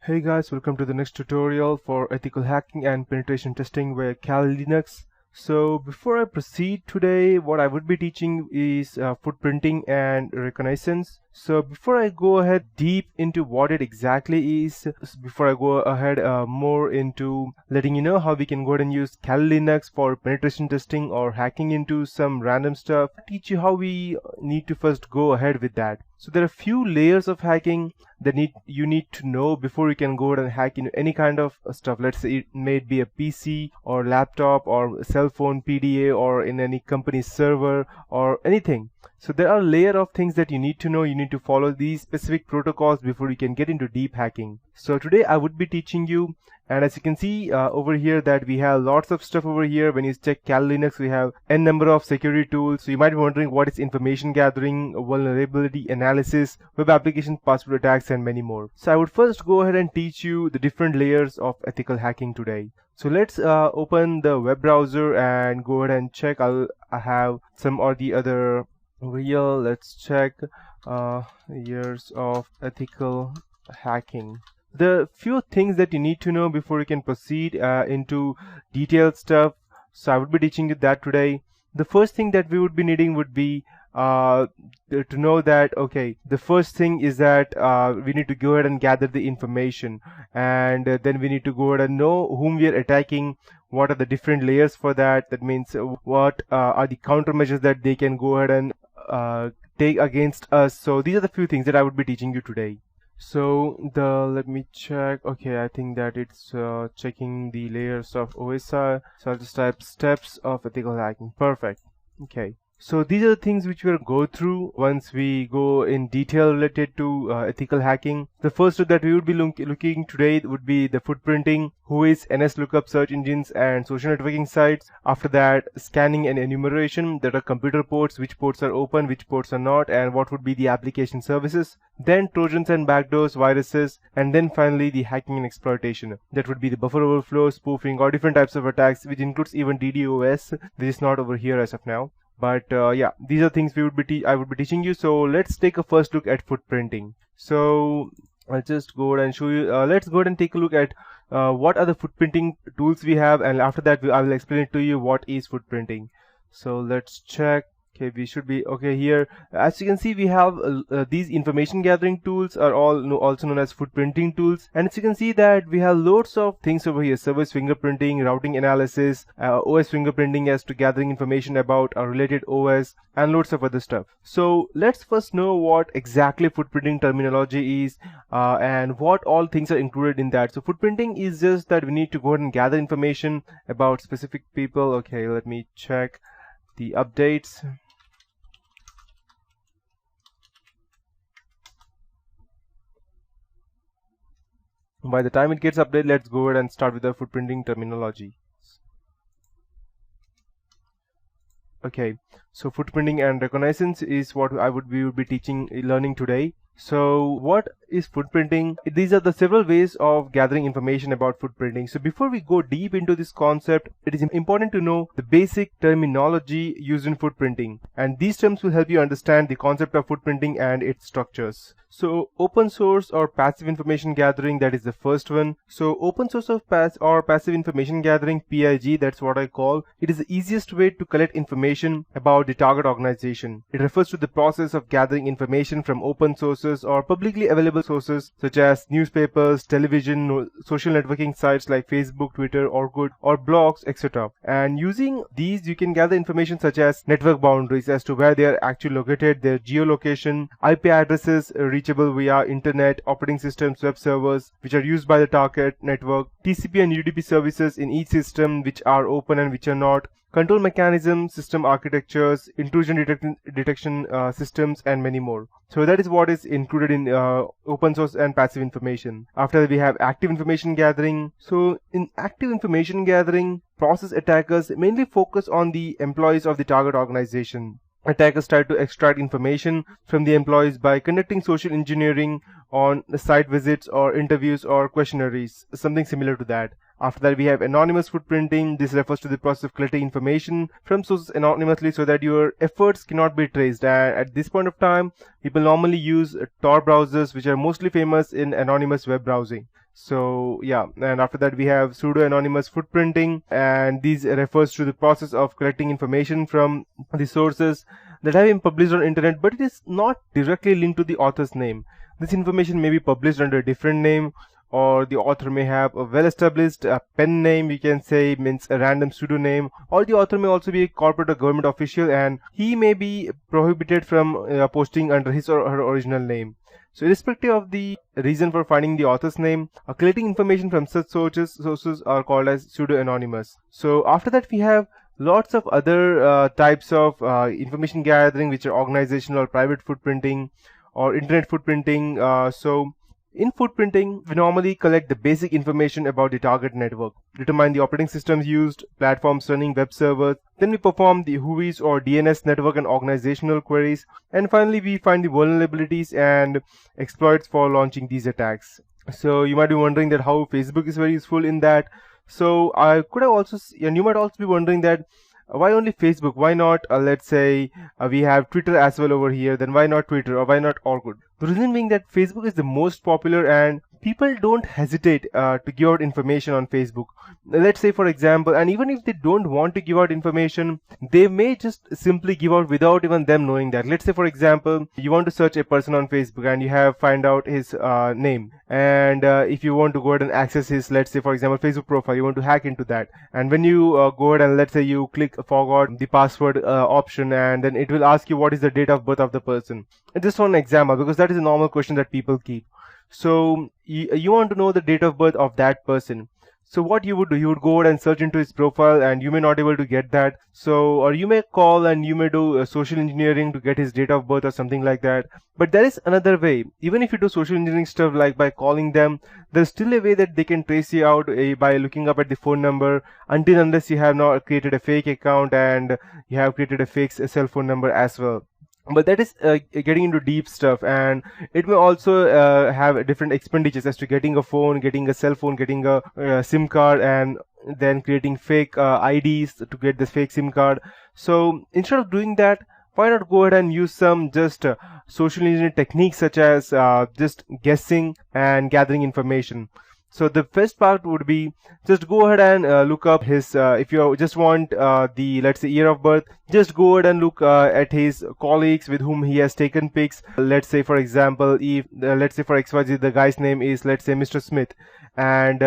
Hey guys, welcome to the next tutorial for ethical hacking and penetration testing with Kali Linux. So before I proceed today, what I would be teaching is footprinting and reconnaissance. So before I go ahead deep into what it exactly is, before I go ahead more into letting you know how we can go ahead and use Kali Linux for penetration testing or hacking into some random stuff, I'll teach you how we need to first go ahead with that. So there are a few layers of hacking that you need to know before you can go ahead and hack into any kind of stuff. Let's say it may be a PC or laptop or cell phone PDA or in any company's server or anything. So there are a layer of things that you need to know. You need to follow these specific protocols before you can get into deep hacking. So today I would be teaching you, and as you can see over here that we have lots of stuff over here. When you check Kali Linux, we have n number of security tools. So you might be wondering what is information gathering, vulnerability analysis, web application password attacks, and many more. So I would first go ahead and teach you the different layers of ethical hacking today. So let's open the web browser and go ahead and check. I have some or the other over here. Let's check years of ethical hacking. The few things that you need to know before you can proceed into detailed stuff. So I would be teaching you that today. The first thing that we would be needing would be to know that, okay, the first thing is that we need to go ahead and gather the information, and then we need to go ahead and know whom we are attacking, what are the different layers for that. That means what are the countermeasures that they can go ahead and take against us. So these are the few things that I would be teaching you today. So let me check. Okay, I think that it's checking the layers of OSI. So I'll just type steps of ethical hacking. Perfect. Okay. So these are the things which we'll go through once we go in detail related to ethical hacking. The first that we would be looking today would be the footprinting, WHOIS, NSLOOKUP search engines and social networking sites. After that, scanning and enumeration, that are computer ports, which ports are open, which ports are not, and what would be the application services. Then trojans and backdoors, viruses, and then finally the hacking and exploitation. That would be the buffer overflow, spoofing, or different types of attacks, which includes even DDoS, which is not over here as of now. But yeah, these are things I would be teaching you. So let's take a first look at footprinting. So I'll just go ahead and show you. Let's go ahead and take a look at what are the footprinting tools we have, and after that I will explain it to you what is footprinting. So let's check. Okay, we should be okay here. As you can see, we have these information gathering tools are all also known as footprinting tools. And as you can see that we have loads of things over here: service fingerprinting, routing analysis, OS fingerprinting as to gathering information about a related OS, and loads of other stuff. So let's first know what exactly footprinting terminology is and what all things are included in that. So footprinting is just that we need to go ahead and gather information about specific people. Okay, let me check the updates. By the time it gets updated, let's go ahead and start with the footprinting terminology. Okay, so footprinting and reconnaissance is what we would be learning today. So what is footprinting? These are the several ways of gathering information about footprinting. So before we go deep into this concept, it is important to know the basic terminology used in footprinting, and these terms will help you understand the concept of footprinting and its structures. So open source or passive information gathering, that is the first one. So open source of passive information gathering, PIG, that's what I call. It is the easiest way to collect information about the target organization. It refers to the process of gathering information from open sources or publicly available sources such as newspapers, television, social networking sites like Facebook, Twitter, Orkut, or blogs, etc. And using these, you can gather information such as network boundaries as to where they are actually located, their geolocation, IP addresses reachable via internet, operating systems, web servers which are used by the target network, TCP and UDP services in each system which are open and which are not, control mechanisms, system architectures, intrusion detection systems, and many more. So that is what is included in open source and passive information. After that, we have active information gathering. So in active information gathering, process attackers mainly focus on the employees of the target organization. Attackers try to extract information from the employees by conducting social engineering on site visits or interviews or questionnaires, something similar to that. After that, we have anonymous footprinting. This refers to the process of collecting information from sources anonymously so that your efforts cannot be traced. And at this point of time, people normally use Tor browsers, which are mostly famous in anonymous web browsing. So yeah, and after that we have pseudo-anonymous footprinting, and these refers to the process of collecting information from the sources that have been published on internet, but it is not directly linked to the author's name. This information may be published under a different name, or the author may have a well-established pen name, we can say, means a random pseudonym, or the author may also be a corporate or government official, and he may be prohibited from posting under his or her original name. So irrespective of the reason for finding the author's name, collecting information from such sources are called as pseudo-anonymous. So after that we have lots of other types of information gathering, which are organizational or private footprinting or internet footprinting. So in footprinting, we normally collect the basic information about the target network, determine the operating systems used, platforms running, web servers. Then we perform the WHOIS or DNS network and organizational queries. And finally, we find the vulnerabilities and exploits for launching these attacks. So you might be wondering that how Facebook is very useful in that. So I could have also, and you might also be wondering that why only Facebook? Why not, let's say, we have Twitter as well over here, then why not Twitter, or why not Orkut? The reason being that Facebook is the most popular and people don't hesitate to give out information on Facebook. Let's say, for example, and even if they don't want to give out information, they may just simply give out without even them knowing that. Let's say, for example, you want to search a person on Facebook and you have find out his name, and if you want to go ahead and access his, let's say, for example, Facebook profile, you want to hack into that, and when you go ahead and let's say you click forgot the password option, and then it will ask you what is the date of birth of the person. And just one example, because that is a normal question that people keep. So you want to know the date of birth of that person. So what you would do, you would go ahead and search into his profile, and you may not able to get that. So, or you may call and you may do social engineering to get his date of birth or something like that. But there is another way. Even if you do social engineering stuff like by calling them, there's still a way that they can trace you out by looking up at the phone number, until unless you have not created a fake account and you have created a fake cell phone number as well. But that is getting into deep stuff, and it may also have different expenditures as to getting a phone, getting a cell phone, getting a SIM card, and then creating fake IDs to get this fake SIM card. So instead of doing that, why not go ahead and use some just social engineering techniques such as just guessing and gathering information. So the first part would be just go ahead and look up his, if you just want the, let's say, year of birth, just go ahead and look at his colleagues with whom he has taken pics. Let's say, for example, if, let's say for XYZ, the guy's name is, let's say, Mr. Smith, and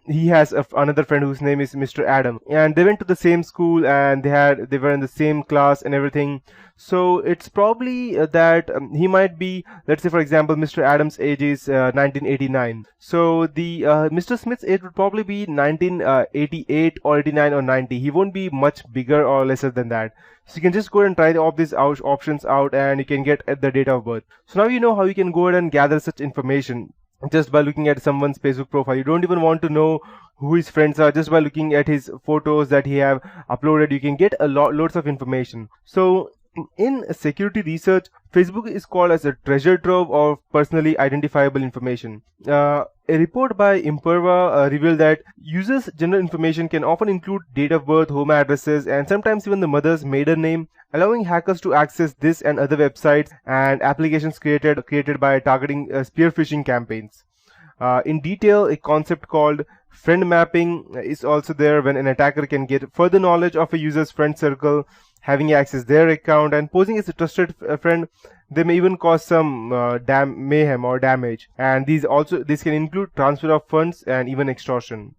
he has another friend whose name is Mr. Adam, and they went to the same school and they were in the same class and everything. So it's probably that he might be, let's say for example, Mr. Adams' age is 1989. So the Mr. Smith's age would probably be 1988 or 89 or 90. He won't be much bigger or lesser than that. So you can just go ahead and try all these options out, and you can get at the date of birth. So now you know how you can go ahead and gather such information just by looking at someone's Facebook profile. You don't even want to know who his friends are. Just by looking at his photos that he have uploaded, you can get a loads of information. So in security research, Facebook is called as a treasure trove of personally identifiable information. A report by Imperva revealed that users' general information can often include date of birth, home addresses, and sometimes even the mother's maiden name, allowing hackers to access this and other websites and applications created by targeting spear phishing campaigns. In detail, a concept called friend mapping is also there, when an attacker can get further knowledge of a user's friend circle, having access their account and posing as a trusted friend. They may even cause some mayhem or damage, and this can include transfer of funds and even extortion.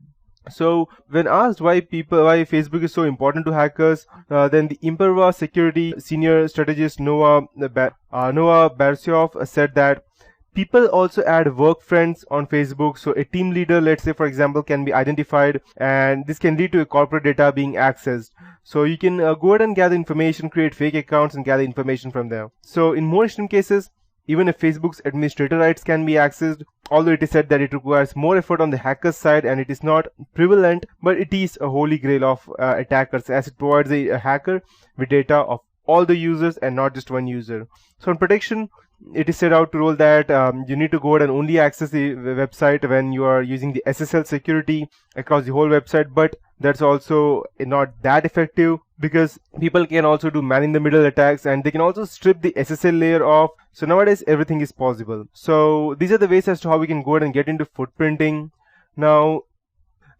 So when asked why Facebook is so important to hackers, then the Imperva security senior strategist Noah Barsioff said that people also add work friends on Facebook. So a team leader, let's say for example, can be identified, and this can lead to a corporate data being accessed. So you can go ahead and gather information, create fake accounts and gather information from there. So in more extreme cases, even if Facebook's administrator rights can be accessed, although it is said that it requires more effort on the hacker's side and it is not prevalent, but it is a holy grail of attackers, as it provides a hacker with data of all the users and not just one user. So on protection, it is set out to rule that you need to go ahead and only access the website when you are using the SSL security across the whole website, but that's also not that effective because people can also do man-in-the-middle attacks and they can also strip the SSL layer off. So nowadays everything is possible. So these are the ways as to how we can go ahead and get into footprinting. Now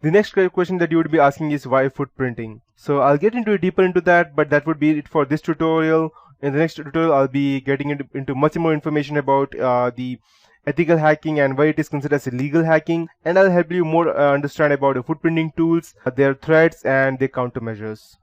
the next question that you would be asking is why footprinting. So I'll get deeper into that, but that would be it for this tutorial. In the next tutorial, I'll be getting into much more information about the ethical hacking and why it is considered as illegal hacking, and I'll help you more understand about the footprinting tools, their threats, and their countermeasures.